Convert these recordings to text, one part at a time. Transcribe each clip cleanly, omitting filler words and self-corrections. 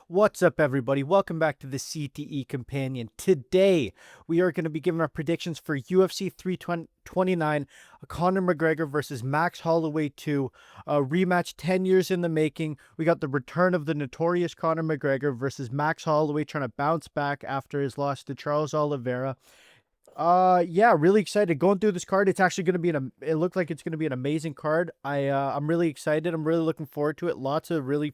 What's up, everybody? Welcome back to the CTE Companion. Today, we are going to be giving our predictions for UFC 329, Conor McGregor versus Max Holloway 2, a rematch 10 years in the making. We got the return of the notorious Conor McGregor versus Max Holloway trying to bounce back after his loss to Charles Oliveira. Yeah, really excited going through this card. It's actually going to be it looked like it's going to be an amazing card. I'm really excited. I'm really looking forward to it. Lots of really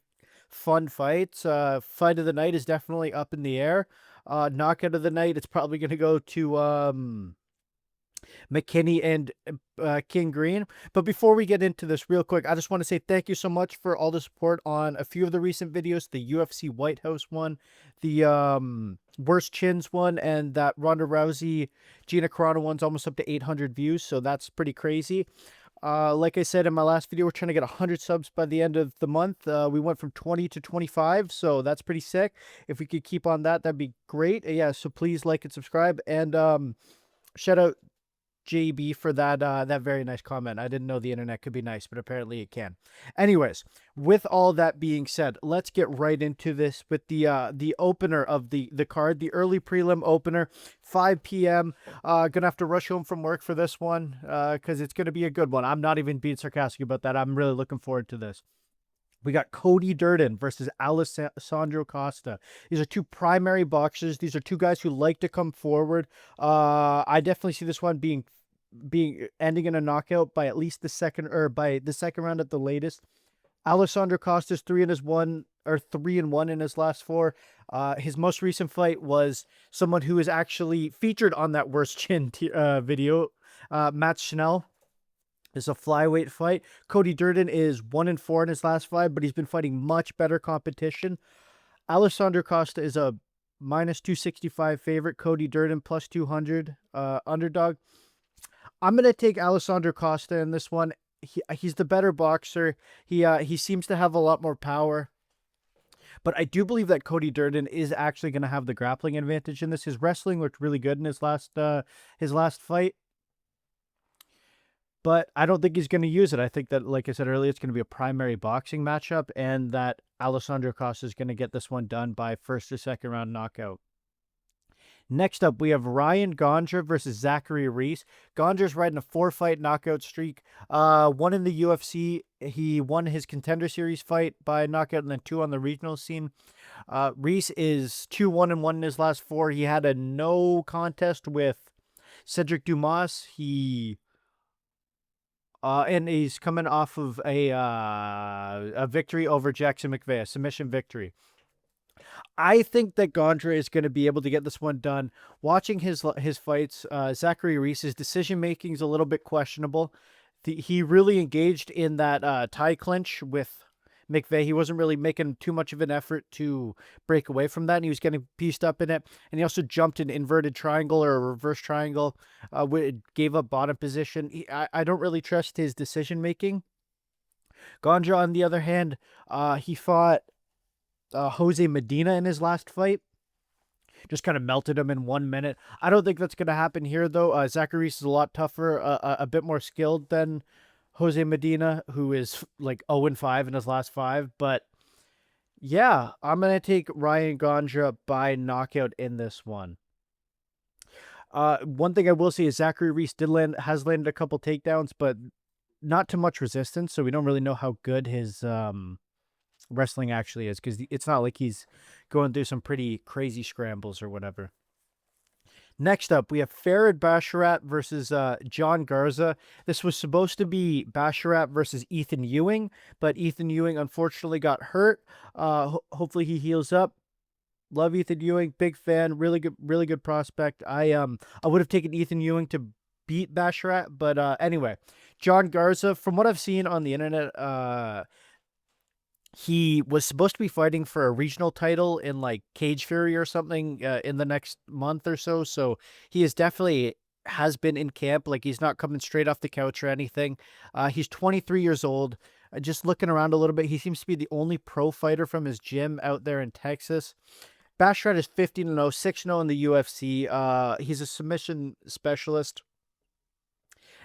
fun fights. Fight of the night is definitely up in the air. Knockout of the night, it's probably going to go to McKinney and King Green. But before we get into this real quick, I just want to say thank you so much for all the support on a few of the recent videos, the UFC White House one, the Worst Chins one, and that Ronda Rousey Gina Carano one's almost up to 800 views, so that's pretty crazy. Like I said in my last video, we're trying to get 100 subs by the end of the month. We went from 20 to 25, so that's pretty sick. If we could keep on that, that'd be great. Yeah, so please like and subscribe, and shout out JB for that very nice comment. I didn't know the internet could be nice, but apparently it can. Anyways, with all that being said, let's get right into this with the opener of the card, the early prelim opener, 5 p.m. Gonna have to rush home from work for this one because it's gonna be a good one. I'm not even being sarcastic about that. I'm really looking forward to this. We got Cody Durden versus Alessandro Costa. These are two primary boxers. These are two guys who like to come forward. I definitely see this one being ending in a knockout by at least the second round at the latest. Alessandro Costa's 3-1 in his last four. His most recent fight was someone who is actually featured on that Worst Chin video, Matt Schnell. It's a flyweight fight. Cody Durden is 1-4 in his last five, but he's been fighting much better competition. Alessandro Costa is a -265 favorite. Cody Durden plus 200 underdog. I'm gonna take Alessandro Costa in this one. He's the better boxer. He seems to have a lot more power. But I do believe that Cody Durden is actually going to have the grappling advantage in this. His wrestling looked really good in his last fight. But I don't think he's going to use it. I think that, like I said earlier, it's going to be a primary boxing matchup, and that Alessandro Costa is going to get this one done by first or second round knockout. Next up, we have Ryan Gondra versus Zachary Reese. Gondra's riding a 4-fight knockout streak. One in the UFC. He won his Contender Series fight by knockout, and then 2 on the regional scene. Reese is 2-1-1 in his last 4. He had a no contest with Cedric Dumas. And he's coming off of a victory over Jackson McVeigh, a submission victory. I think that Gondra is going to be able to get this one done. Watching his fights, Zachary Reese's decision making is a little bit questionable. He really engaged in that tie clinch with McVeigh. He wasn't really making too much of an effort to break away from that, and he was getting pieced up in it. And he also jumped an inverted triangle or a reverse triangle, gave up bottom position. I don't really trust his decision making. Gondra, on the other hand, he fought Jose Medina in his last fight. Just kind of melted him in 1 minute. I don't think that's going to happen here, though. Zachary is a lot tougher, a bit more skilled than Jose Medina, who is like 0-5 in his last 5. But yeah, I'm going to take Ryan Gondra by knockout in this one. One thing I will say is Zachary Reese has landed a couple takedowns, but not too much resistance, so we don't really know how good his wrestling actually is, because it's not like he's going through some pretty crazy scrambles or whatever. Next up, we have Farid Basharat versus John Garza. This was supposed to be Basharat versus Ethan Ewing, but Ethan Ewing unfortunately got hurt. Hopefully he heals up. Love Ethan Ewing, big fan, really good prospect. I would have taken Ethan Ewing to beat Basharat, but anyway, John Garza, from what I've seen on the internet, he was supposed to be fighting for a regional title in like Cage Fury or something in the next month or so. So he is definitely has been in camp. Like, he's not coming straight off the couch or anything. He's 23 years old. Just looking around a little bit, he seems to be the only pro fighter from his gym out there in Texas. Basharat is 15-0, 6-0 in the UFC. He's a submission specialist.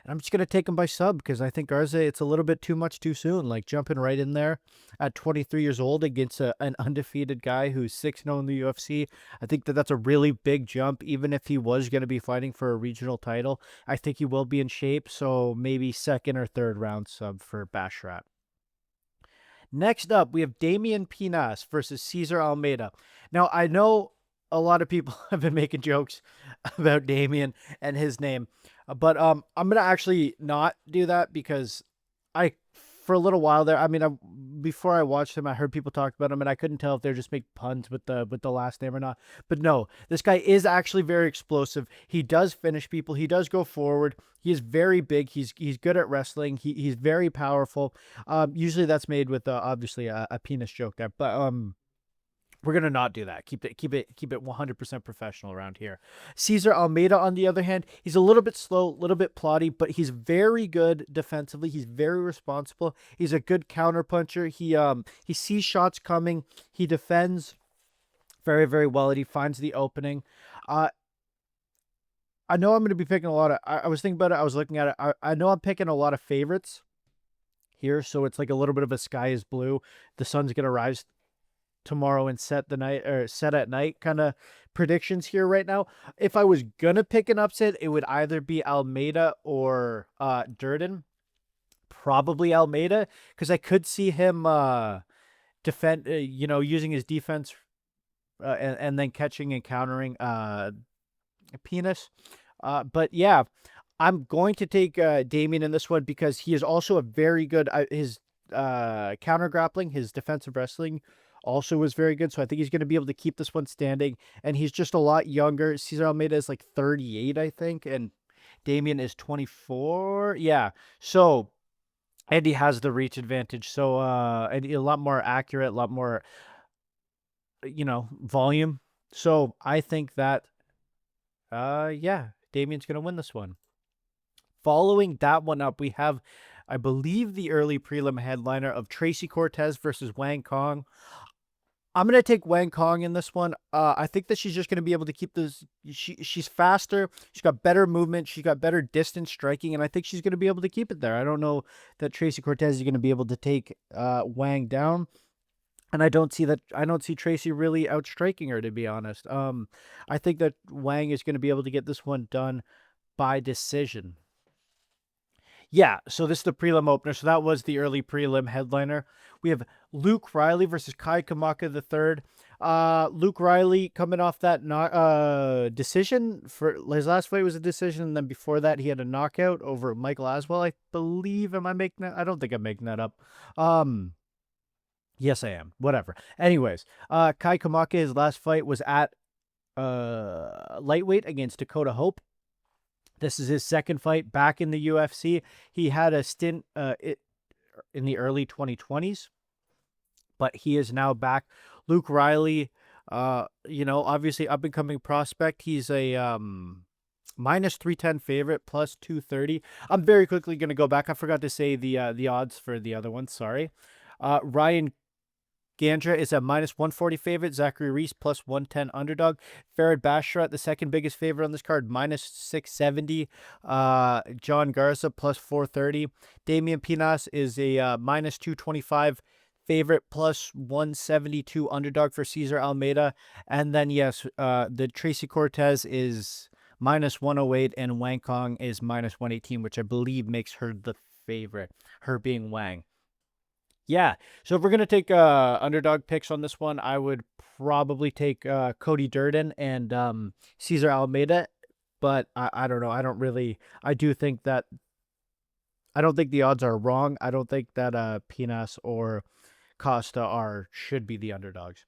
And I'm just going to take him by sub because I think Garza, it's a little bit too much too soon. Like jumping right in there at 23 years old against an undefeated guy who's 6-0 in the UFC. I think that that's a really big jump, even if he was going to be fighting for a regional title. I think he will be in shape. So maybe second or third round sub for Bashrat. Next up, we have Damian Pinas versus Cesar Almeida. Now, I know a lot of people have been making jokes about Damian and his name, but I'm gonna actually not do that because I, for a little while there, I mean, before I watched him, I heard people talk about him, and I couldn't tell if they're just making puns with the last name or not. But no, this guy is actually very explosive. He does finish people. He does go forward. He is very big. He's good at wrestling. He's very powerful. Usually that's made with obviously a penis joke there, but we're gonna not do that. Keep it 100% professional around here. Cesar Almeida, on the other hand, he's a little bit slow, a little bit plotty, but he's very good defensively. He's very responsible. He's a good counterpuncher. He sees shots coming. He defends very, very well, and he finds the opening. I know I'm going to be picking a lot of. I was thinking about it. I was looking at it. I know I'm picking a lot of favorites here, so it's like a little bit of a sky is blue. The sun's gonna rise tomorrow and set at night kind of predictions here right now. If I was gonna pick an upset, it would either be Almeida or Durden. Probably Almeida, because I could see him defend, using his defense and then catching and countering Penis. But yeah, I'm going to take Damian in this one because he is also a very good his counter grappling, his defensive wrestling also was very good. So I think he's going to be able to keep this one standing. And he's just a lot younger. Cesar Almeida is like 38, I think, and Damian is 24. Yeah. So, and he has the reach advantage. So and a lot more accurate, a lot more volume. So I think that yeah, Damian's going to win this one. Following that one up, we have, I believe, the early prelim headliner of Tracy Cortez versus Wang Kong. I'm going to take Wang Kong in this one. I think that she's just going to be able to keep this. She's faster. She's got better movement. She's got better distance striking, and I think she's going to be able to keep it there. I don't know that Tracy Cortez is going to be able to take Wang down. And I don't see Tracy really outstriking her, to be honest. I think that Wang is going to be able to get this one done by decision. Yeah, so this is the prelim opener. So that was the early prelim headliner. We have Luke Riley versus Kai Kamaka III. Luke Riley coming off that decision. For his last fight was a decision, and then before that he had a knockout over Michael Aswell, I believe. Am I making that? I don't think I'm making that up. Yes, I am. Whatever. Anyways, Kai Kamaka, his last fight was at lightweight against Dakota Hope. This is his second fight back in the UFC. He had a stint in the early 2020s, but he is now back. Luke Riley, obviously up-and-coming prospect. He's a minus 310 favorite, plus 230. I'm very quickly going to go back. I forgot to say the odds for the other one. Sorry. Ryan Gandra is a minus 140 favorite. Zachary Reese plus 110 underdog. Farid Basharat, the second biggest favorite on this card, minus 670. John Garza plus 430. Damian Pinas is a minus 225 favorite, plus 172 underdog for Cesar Almeida. And then, yes, the Tracy Cortez is minus 108 and Wang Kong is minus 118, which I believe makes her the favorite, her being Wang. Yeah, so if we're going to take underdog picks on this one, I would probably take Cody Durden and Cesar Almeida, but I don't know. I do think that, I don't think the odds are wrong. I don't think that Pinas or Costa should be the underdogs.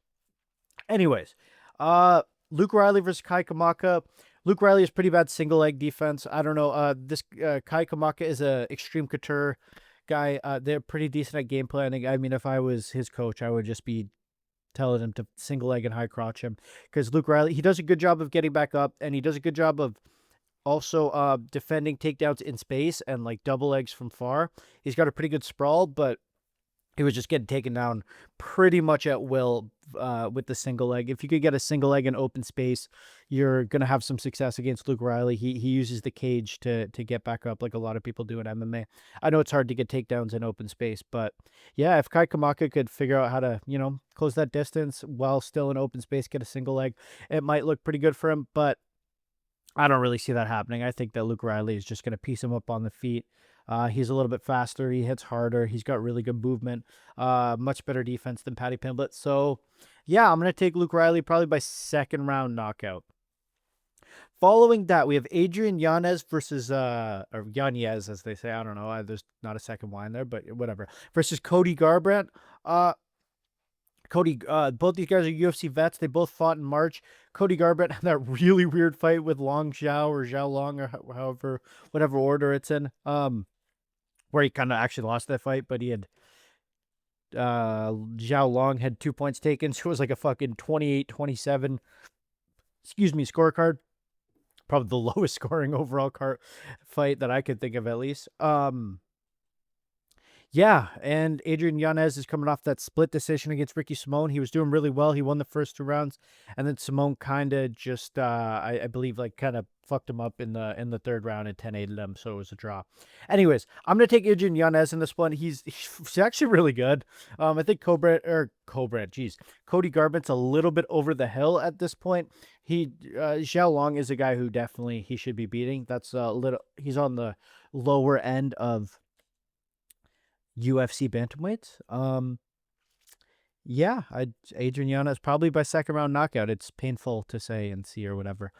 Anyways, Luke Riley versus Kai Kamaka. Luke Riley is pretty bad single leg defense. I don't know. This Kai Kamaka is a extreme couture guy. They're pretty decent at game planning. I mean, if I was his coach, I would just be telling him to single leg and high crotch him, because Luke Riley, he does a good job of getting back up, and he does a good job of also defending takedowns in space and like double legs from far. He's got a pretty good sprawl, but he was just getting taken down pretty much at will with the single leg. If you could get a single leg in open space, you're gonna have some success against Luke Riley. He uses the cage to get back up like a lot of people do in MMA. I know it's hard to get takedowns in open space, but yeah, if Kai Kamaka could figure out how to, close that distance while still in open space, get a single leg, it might look pretty good for him. But I don't really see that happening. I think that Luke Riley is just going to piece him up on the feet. He's a little bit faster. He hits harder. He's got really good movement. Much better defense than Paddy Pimblett. So, yeah, I'm going to take Luke Riley probably by second round knockout. Following that, we have Adrian Yanez versus, or Yanez, as they say. I don't know. There's not a second Y in there, but whatever. Versus Cody Garbrandt. Both these guys are UFC vets. They both fought in March. Cody Garbrandt had that really weird fight with Long Zhao or Zhao Long or however, whatever order it's in, where he kind of actually lost that fight, but he had, Zhao Long had 2 points taken, so it was like a fucking 28-27, scorecard. Probably the lowest scoring overall fight that I could think of, at least. Yeah, and Adrian Yanez is coming off that split decision against Ricky Simone. He was doing really well. He won the first 2 rounds, and then Simone kind of just, I believe, like kind of fucked him up in the third round and 10-8'd him, so it was a draw. Anyways, I'm gonna take Adrian Yanez in this one. He's actually really good. I think Cody Garbrandt's a little bit over the hill at this point. Xiao Long is a guy who definitely he should be beating. That's a little. He's on the lower end of UFC bantamweights. Yeah, Adrian Yanez probably by second round knockout. It's painful to say and see or whatever.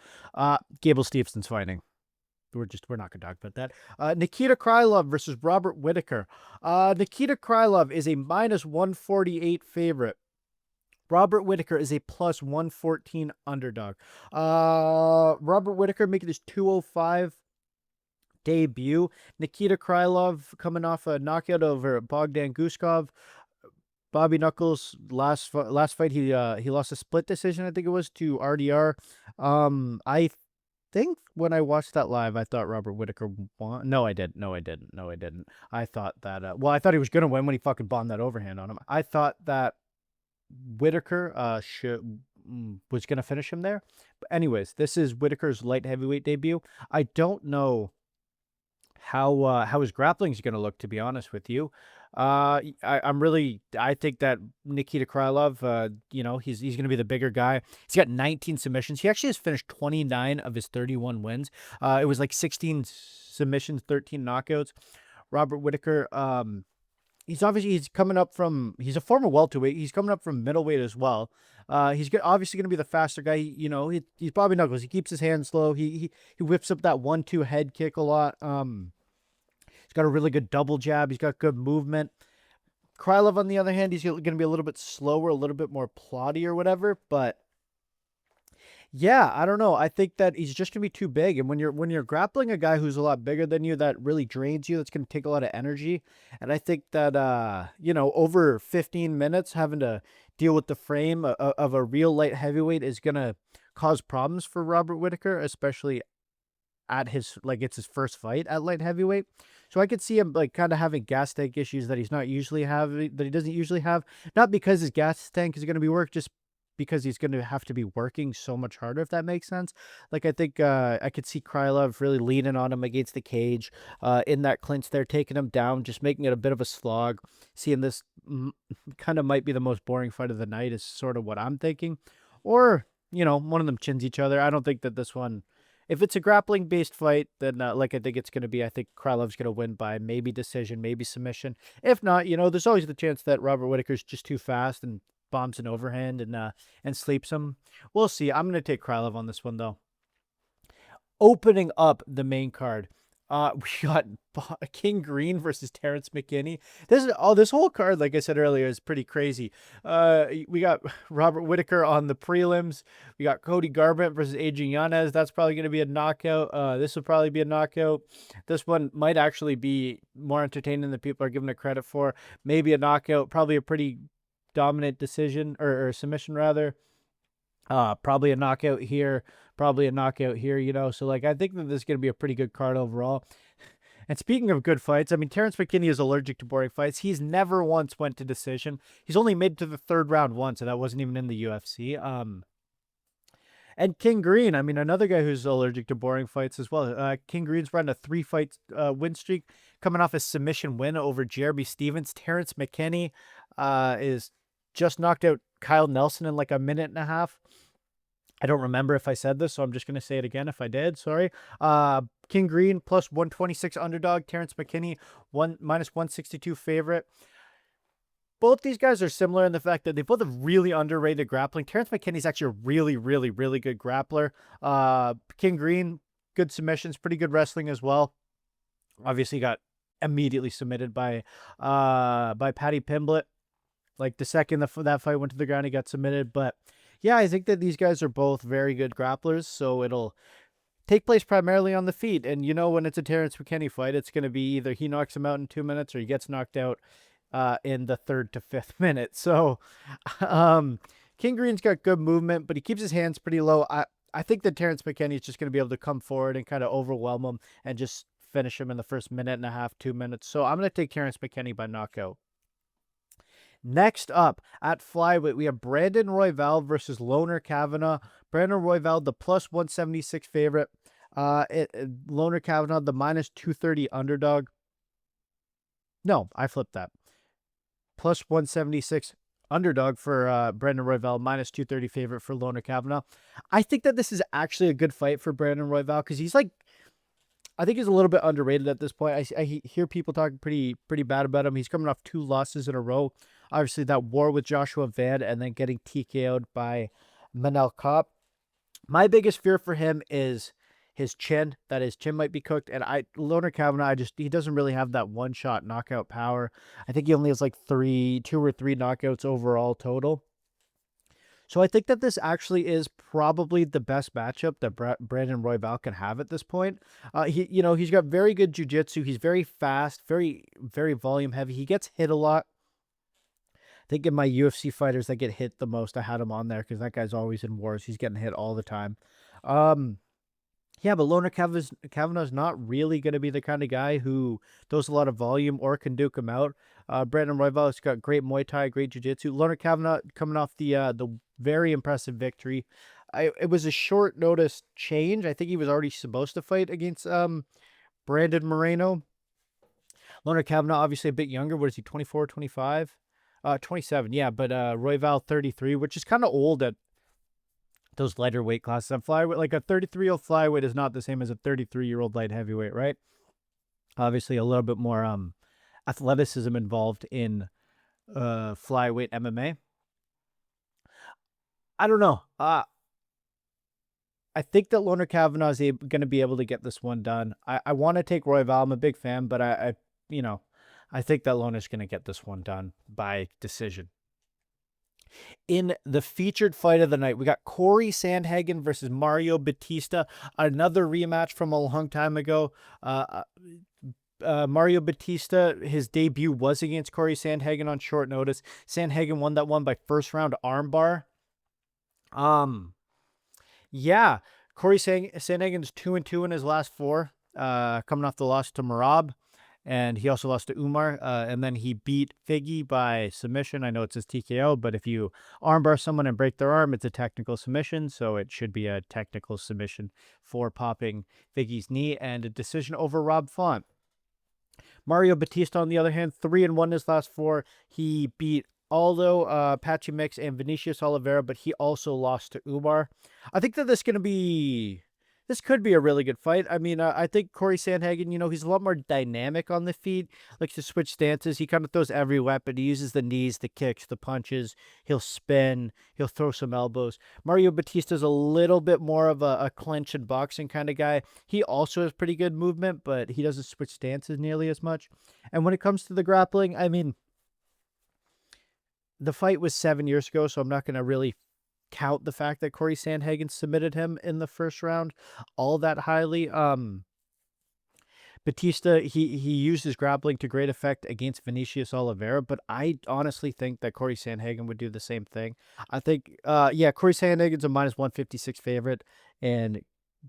Gable Stevenson's fighting. We're not gonna talk about that. Nikita Krylov versus Robert Whittaker. Nikita Krylov is a -148 favorite. Robert Whittaker is a +114 underdog. Robert Whittaker making his 205 debut. Nikita Krylov coming off a knockout over Bogdan Guskov. Bobby Knuckles last fight he lost a split decision, I think it was, to RDR. I think when I watched that live, I thought Robert Whittaker won. No, I didn't. I thought that I thought he was gonna win when he fucking bombed that overhand on him. I thought that Whittaker was gonna finish him there. But anyways, this is Whittaker's light heavyweight debut. I don't know how his grappling is going to look, to be honest with you. I think that Nikita Krylov, he's going to be the bigger guy. He's got 19 submissions. He actually has finished 29 of his 31 wins. It was like 16 submissions, 13 knockouts. Robert Whittaker, he's a former welterweight. He's coming up from middleweight as well. He's obviously going to be the faster guy. He's Bobby Knuckles. He keeps his hands slow. He whips up that 1-2 head kick a lot. He's got a really good double jab. He's got good movement. Krylov, on the other hand, he's going to be a little bit slower, a little bit more plotty or whatever. But yeah, I don't know. I think that he's just going to be too big. And when you're grappling a guy who's a lot bigger than you, that really drains you. That's going to take a lot of energy. And I think that, over 15 minutes having to deal with the frame of a real light heavyweight is going to cause problems for Robert Whittaker, especially at it's his first fight at light heavyweight. So I could see him kind of having gas tank issues that he doesn't usually have. Not because his gas tank is going to be worked, just because he's going to have to be working so much harder, if that makes sense. I think I could see Krylov really leaning on him against the cage in that clinch there, taking him down, just making it a bit of a slog. Seeing this kind of might be the most boring fight of the night is sort of what I'm thinking. Or, one of them chins each other. I don't think that this one, if it's a grappling-based fight, then I think it's going to be, I think Krylov's going to win by maybe decision, maybe submission. If not, there's always the chance that Robert Whittaker's just too fast and bombs an overhand and sleeps him. We'll see. I'm going to take Krylov on this one, though. Opening up the main card, we got King Green versus Terrence McKinney. This whole card, like I said earlier, is pretty crazy. We got Robert Whittaker on the prelims. We got Cody Garbrandt versus Adrian Yanez. That's probably going to be a knockout. This will probably be a knockout. This one might actually be more entertaining than people are giving it credit for. Maybe a knockout. Probably a pretty dominant decision or submission rather. Probably a knockout here. So I think that this is going to be a pretty good card overall. And speaking of good fights, I mean, Terrence McKinney is allergic to boring fights. He's never once went to decision. He's only made it to the third round once, and that wasn't even in the UFC. And King Green, I mean, another guy who's allergic to boring fights as well. King Green's running a 3-fight win streak, coming off a submission win over Jeremy Stevens. Terrence McKinney is just knocked out Kyle Nelson in like a minute and a half. I don't remember if I said this, so I'm just going to say it again if I did. Sorry. King Green plus 126 underdog. Terrence McKinney minus 162 favorite. Both these guys are similar in the fact that they both have really underrated grappling. Terrence McKinney's actually a really, really, really good grappler. King Green, good submissions, pretty good wrestling as well. Obviously got immediately submitted by Paddy Pimblett. Like the second that fight went to the ground, he got submitted. But yeah, I think that these guys are both very good grapplers, so it'll take place primarily on the feet. And you know, when it's a Terrence McKinney fight, it's going to be either he knocks him out in 2 minutes or he gets knocked out in the 3rd to 5th minute. So King Green's got good movement, but he keeps his hands pretty low. I think that Terrence McKinney is just going to be able to come forward and kind of overwhelm him and just finish him in the first minute and a half, 2 minutes. So I'm going to take Terrence McKinney by knockout. Next up at flyweight, we have Brandon Royval versus Loner Kavanagh. Brandon Royval, the plus 176 favorite. Loner Kavanagh, the minus 230 underdog. No, I flipped that. Plus 176 underdog for Brandon Royval, minus 230 favorite for Loner Kavanagh. I think that this is actually a good fight for Brandon Royval because he's like, I think he's a little bit underrated at this point. I hear people talking pretty bad about him. He's coming off 2 losses in a row. Obviously, that war with Joshua Van and then getting TKO'd by Manel Kape. My biggest fear for him is his chin, that his chin might be cooked. And Loner Kavanagh, he doesn't really have that one-shot knockout power. I think he only has like 2 or 3 knockouts overall total. So I think that this actually is probably the best matchup that Brandon Royval can have at this point. He's got very good jiu-jitsu. He's very fast, very, very volume heavy. He gets hit a lot. I think in my UFC fighters that get hit the most, I had him on there because that guy's always in wars. He's getting hit all the time. Yeah, but Loner Kavanagh's not really going to be the kind of guy who does a lot of volume or can duke him out. Brandon Royval's got great Muay Thai, great Jiu-Jitsu. Loner Kavanagh coming off the very impressive victory. It was a short notice change. I think he was already supposed to fight against Brandon Moreno. Loner Kavanagh, obviously a bit younger. What is he, 24, 25? 27, yeah, but Royval 33, which is kind of old at those lighter weight classes. And flyweight, like a 33-year-old flyweight is not the same as a 33-year-old light heavyweight, right? Obviously, a little bit more athleticism involved in flyweight MMA. I don't know. I think that Loner Kavanagh is going to be able to get this one done. I want to take Royval. I'm a big fan, but I think that Loner's going to get this one done by decision. In the featured fight of the night, we got Corey Sandhagen versus Mario Batista, another rematch from a long time ago. Mario Batista, his debut was against Corey Sandhagen on short notice. Sandhagen won that one by first round armbar. Yeah, Corey Sandhagen's 2-2 in his last 4, coming off the loss to Merab. And he also lost to Umar, and then he beat Figgy by submission. I know it says TKO, but if you armbar someone and break their arm, it's a technical submission, so it should be a technical submission for popping Figgy's knee, and a decision over Rob Font. Mario Batista, on the other hand, 3-1 his last 4. He beat Aldo, Patchy Mix, and Vinicius Oliveira, but he also lost to Umar. I think that this could be a really good fight. I mean, I think Corey Sandhagen, he's a lot more dynamic on the feet, likes to switch stances. He kind of throws every weapon. He uses the knees, the kicks, the punches. He'll spin. He'll throw some elbows. Mario Batista's a little bit more of a clinch and boxing kind of guy. He also has pretty good movement, but he doesn't switch stances nearly as much. And when it comes to the grappling, I mean, the fight was 7 years ago, so I'm not going to really count the fact that Corey Sandhagen submitted him in the first round all that highly. Batista, he used his grappling to great effect against Vinicius Oliveira, but I honestly think that Corey Sandhagen would do the same thing. I think, Corey Sandhagen's a minus 156 favorite, and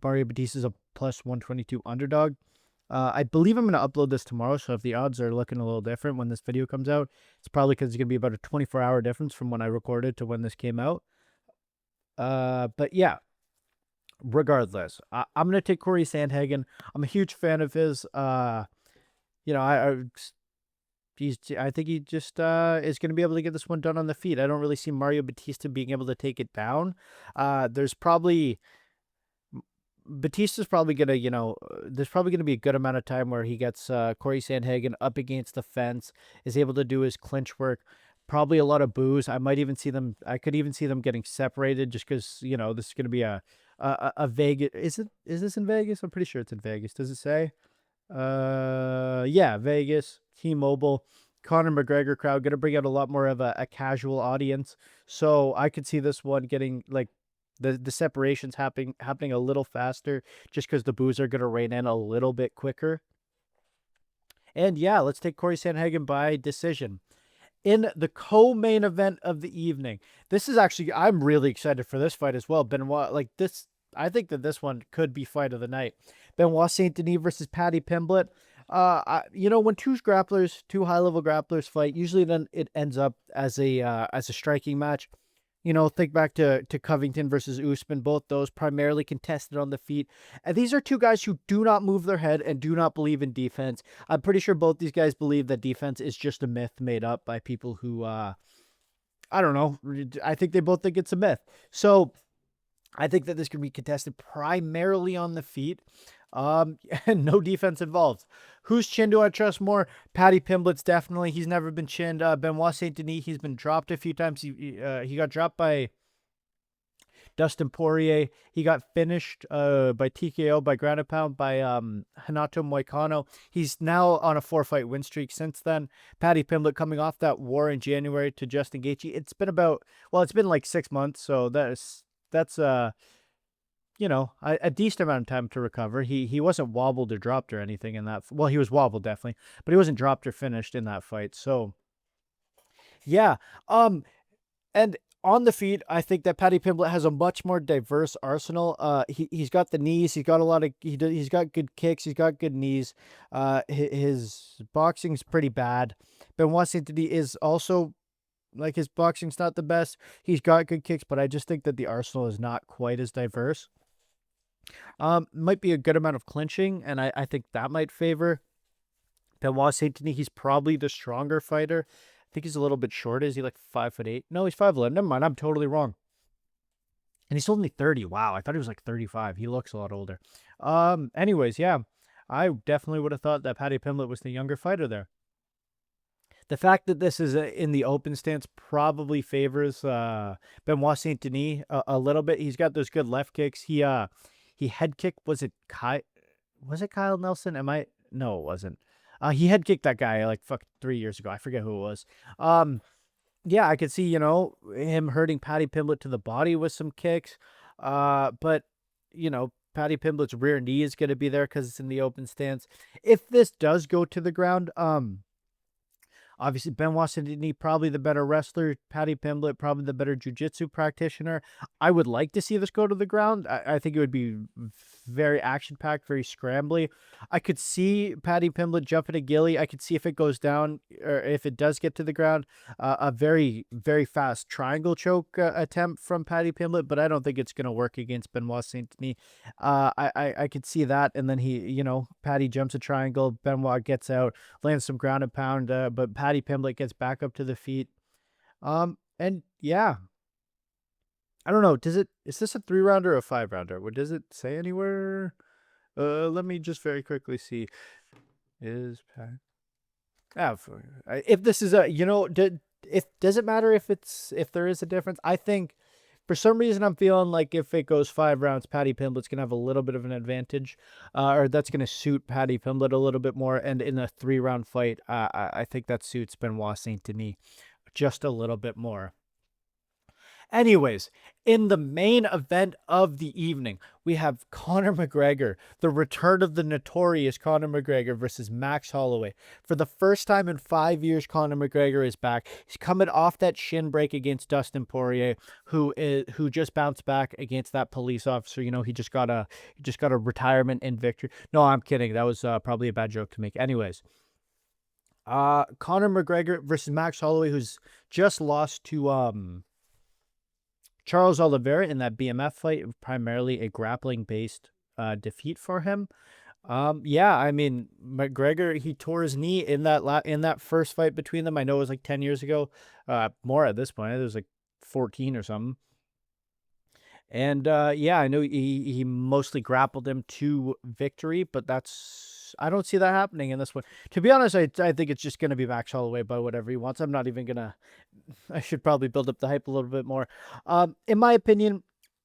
Mario Batista's a plus 122 underdog. I believe I'm going to upload this tomorrow, so if the odds are looking a little different when this video comes out, it's probably because it's going to be about a 24-hour difference from when I recorded to when this came out. But yeah, regardless, I'm going to take Corey Sandhagen. I'm a huge fan of his. You know, I think he just is going to be able to get this one done on the feet. I don't really see Mario Batista being able to take it down. There's probably Batista's probably gonna, there's probably gonna be a good amount of time where he gets Corey Sandhagen up against the fence, is able to do his clinch work. Probably a lot of boos. I might even see them. I could even see them getting separated, just because this is gonna be a Vegas. Is this in Vegas? I'm pretty sure it's in Vegas. Does it say? Yeah, Vegas, T-Mobile, Conor McGregor crowd, gonna bring out a lot more of a casual audience. So I could see this one getting like the separations happening a little faster, just because the boos are gonna rain in a little bit quicker. And yeah, let's take Corey Sandhagen by decision. In the co-main event of the evening, this is actually, I'm really excited for this fight as well. Benoit, like this, I think that this one could be fight of the night. Benoit Saint Denis versus Paddy Pimblett. When two high-level grapplers fight, usually then it ends up as a striking match. Think back to Covington versus Usman, both those primarily contested on the feet. And these are two guys who do not move their head and do not believe in defense. I'm pretty sure both these guys believe that defense is just a myth made up by people who, I don't know. I think they both think it's a myth. So I think that this could be contested primarily on the feet. And no defense involved. Whose chin do I trust more? Paddy Pimblett's definitely. He's never been chinned. Benoit Saint Denis, he's been dropped a few times. He got dropped by Dustin Poirier. He got finished by TKO, by ground and pound, by Renato Moicano. He's now on a 4-fight win streak since then. Paddy Pimblett coming off that war in January to Justin Gaethje. It's been like 6 months, so that's a decent amount of time to recover. He wasn't wobbled or dropped or anything in that. Well, he was wobbled definitely, but he wasn't dropped or finished in that fight. So, yeah. And on the feet, I think that Paddy Pimblett has a much more diverse arsenal. He's got the knees. He's got he's got good kicks. He's got good knees. His boxing's pretty bad. Benoit Saint Denis is also, like, his boxing's not the best. He's got good kicks, but I just think that the arsenal is not quite as diverse. Might be a good amount of clinching, and I think that might favor Benoit Saint Denis. He's probably the stronger fighter. I think he's a little bit short. Is he like 5'8"? No, he's 5'11". Never mind, I'm totally wrong. And he's only 30. Wow, I thought he was like 35. He looks a lot older. Anyways, yeah, I definitely would have thought that Paddy Pimblett was the younger fighter there. The fact that this is in the open stance probably favors Benoit Saint Denis a little bit. He's got those good left kicks. He head kicked. Was it Kyle Nelson? No, it wasn't. He head kicked that guy like 3 years ago. I forget who it was. Yeah, I could see, him hurting Paddy Pimblett to the body with some kicks. But Paddy Pimblett's rear knee is going to be there because it's in the open stance. If this does go to the ground, obviously, Benoit Saint Denis, probably the better wrestler. Paddy Pimblett, probably the better jiu-jitsu practitioner. I would like to see this go to the ground. I think it would be very action-packed, very scrambly. I could see Paddy Pimblett jumping a ghillie. I could see if it goes down, or if it does get to the ground, a very, very fast triangle choke attempt from Paddy Pimblett, but I don't think it's going to work against Benoit Saint Denis. I could see that, and then Paddy jumps a triangle, Benoit gets out, lands some ground and pound, but Paddy Pimblett gets back up to the feet. And yeah, I don't know. Is this a 3-rounder or a 5-rounder? What does it say anywhere? Let me just very quickly see. If this is does it matter if there is a difference? I think for some reason I'm feeling like if it goes 5 rounds, Paddy Pimblett's gonna have a little bit of an advantage, or that's gonna suit Paddy Pimblett a little bit more. And in a 3-round fight, I think that suits Benoit Saint Denis just a little bit more. Anyways, in the main event of the evening, we have Conor McGregor, the return of the notorious Conor McGregor versus Max Holloway. For the first time in 5 years, Conor McGregor is back. He's coming off that shin break against Dustin Poirier, who just bounced back against that police officer. You know, he just got a retirement and victory. No, I'm kidding. That was probably a bad joke to make. Anyways, Conor McGregor versus Max Holloway, who's just lost to Charles Oliveira in that BMF fight, primarily a grappling based defeat for him. Yeah, I mean McGregor, he tore his knee in that first fight between them. I know it was like 10 years ago, more at this point. It was like 14 or something. And yeah, I know he mostly grappled him to victory, but I don't see that happening in this one. To be honest, I think it's just going to be Max Holloway by whatever he wants. I'm not even gonna. I should probably build up the hype a little bit more. In my opinion,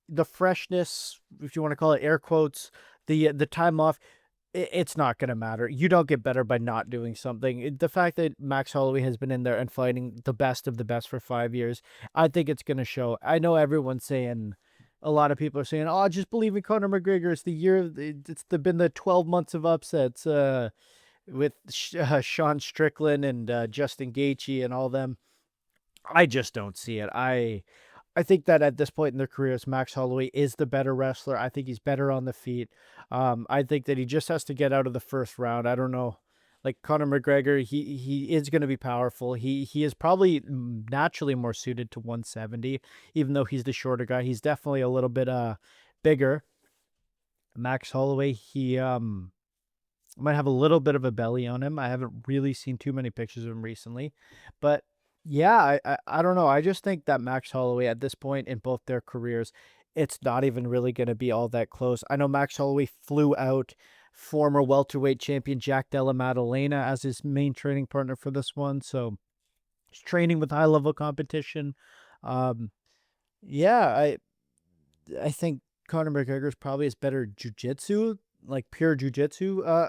the freshness, if you want to call it air quotes, the time off, it's not going to matter. You don't get better by not doing something. The fact that Max Holloway has been in there and fighting the best of the best for 5 years, I think it's going to show. I know everyone's saying, a lot of people are saying, "Oh, just believe in Conor McGregor. It's the year. Been the 12 months of upsets with Sean Strickland and Justin Gaethje and all them." I just don't see it. I think that at this point in their careers, Max Holloway is the better wrestler. I think he's better on the feet. I think that he just has to get out of the first round. I don't know. Like Conor McGregor, he is going to be powerful. He is probably naturally more suited to 170, even though he's the shorter guy. He's definitely a little bit bigger. Max Holloway, he might have a little bit of a belly on him. I haven't really seen too many pictures of him recently, but yeah, I don't know. I just think that Max Holloway at this point in both their careers, it's not even really going to be all that close. I know Max Holloway flew out former welterweight champion Jack Della Maddalena as his main training partner for this one, so he's training with high level competition. Um, yeah, I think Conor McGregor's probably has better jujitsu, like pure jujitsu,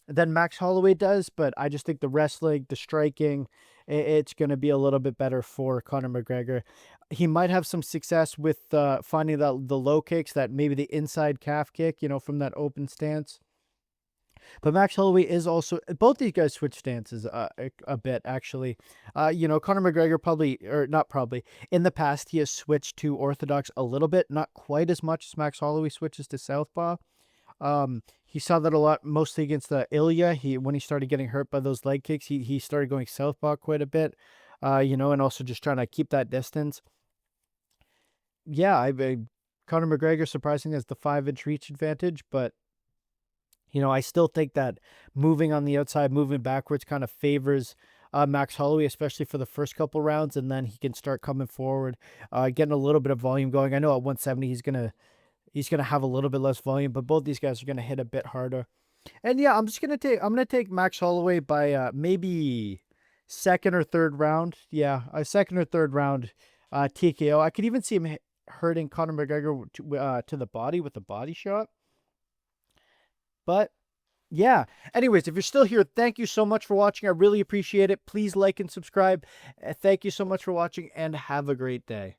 than Max Holloway does, but I just think the wrestling, the striking, it's going to be a little bit better for Conor McGregor. He might have some success with finding the low kicks, that maybe the inside calf kick, from that open stance. But Max Holloway is also, both these guys switch stances a bit, actually. Conor McGregor probably, or not probably, in the past, he has switched to orthodox a little bit, not quite as much as Max Holloway switches to southpaw. He saw that a lot, mostly against the Ilya. When he started getting hurt by those leg kicks, he started going southpaw quite a bit, and also just trying to keep that distance. Yeah, Conor McGregor surprisingly has the 5-inch reach advantage, but I still think that moving on the outside, moving backwards, kind of favors Max Holloway, especially for the first couple rounds, and then he can start coming forward, getting a little bit of volume going. I know at 170 he's gonna have a little bit less volume, but both these guys are gonna hit a bit harder. And yeah, I'm gonna take Max Holloway by maybe second or third round. Yeah, a second or third round TKO. I could even see him hurting Conor McGregor to the body with a body shot. But yeah. Anyways, if you're still here, thank you so much for watching. I really appreciate it. Please like and subscribe. Thank you so much for watching, and have a great day.